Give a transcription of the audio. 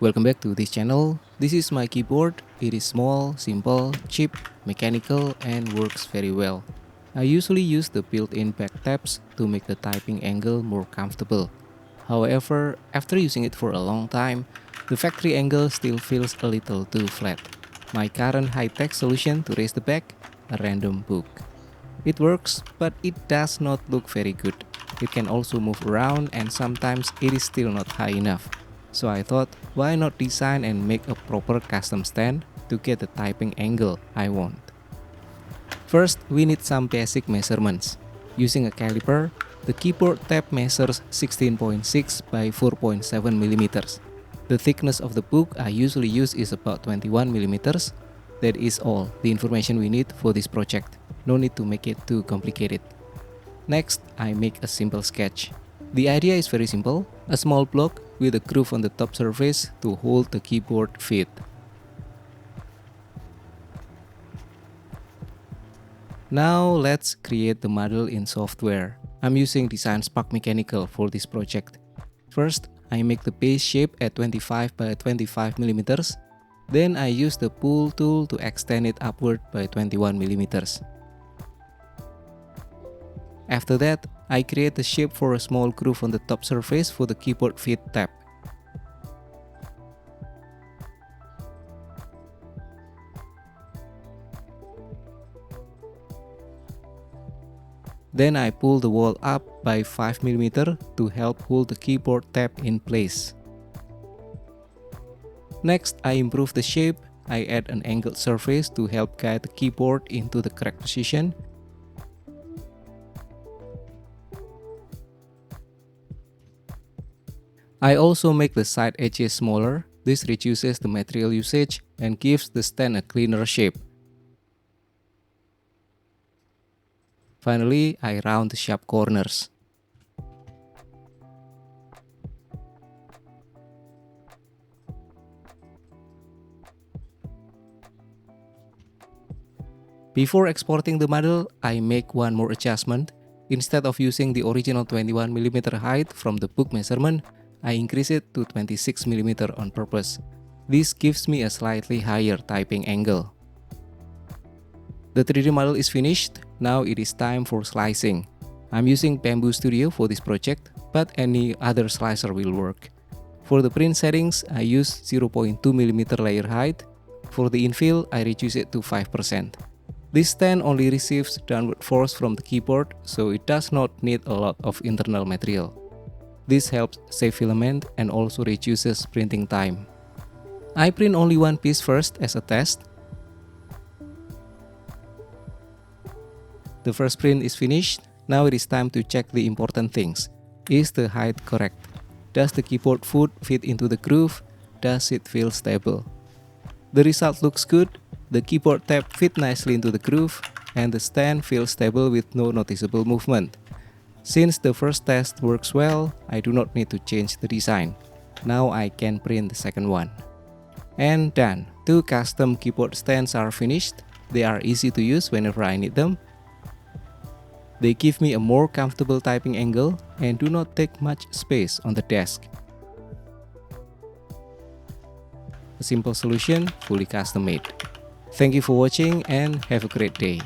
Welcome back to this channel. This is my keyboard. It is small, simple, cheap, mechanical and works very well. I usually use the built-in back tabs to make the typing angle more comfortable. However, after using it for a long time, the factory angle still feels a little too flat. My current high-tech solution to raise the back, a random book. It works, but it does not look very good. It can also move around and sometimes it is still not high enough. So I thought, why not design and make a proper custom stand to get the typing angle I want. First, we need some basic measurements. Using a caliper, the keyboard tab measures 16.6 by 4.7 mm. The thickness of the book I usually use is about 21 mm. That is all the information we need for this project. No need to make it too complicated. Next, I make a simple sketch. The idea is very simple, a small block with a groove on the top surface to hold the keyboard feet. Now let's create the model in software. I'm using DesignSpark Mechanical for this project. First, I make the base shape at 25 by 25 mm. Then I use the pull tool to extend it upward by 21 mm. After that, I create the shape for a small groove on the top surface for the keyboard feet tab. Then I pull the wall up by 5 mm to help hold the keyboard tab in place. Next, I improve the shape. I add an angled surface to help guide the keyboard into the correct position. I also make the side edges smaller. This reduces the material usage and gives the stand a cleaner shape. Finally, I round the sharp corners. Before exporting the model, I make one more adjustment. Instead of using the original 21 mm height from the book measurement, I increase it to 26 mm on purpose. This gives me a slightly higher typing angle. The 3D model is finished. Now it is time for slicing. I'm using Bambu Studio for this project, but any other slicer will work. For the print settings, I use 0.2 mm layer height. For the infill, I reduce it to 5%. This stand only receives downward force from the keyboard, so it does not need a lot of internal material. This helps save filament and also reduces printing time. I print only one piece first as a test. The first print is finished. Now it is time to check the important things. Is the height correct? Does the keyboard foot fit into the groove? Does it feel stable? The result looks good. The keyboard tab fit nicely into the groove and the stand feels stable with no noticeable movement. Since the first test works well, I do not need to change the design. Now I can print the second one. And done! 2 custom keyboard stands are finished. They are easy to use whenever I need them. They give me a more comfortable typing angle and do not take much space on the desk. A simple solution, fully custom made. Thank you for watching and have a great day.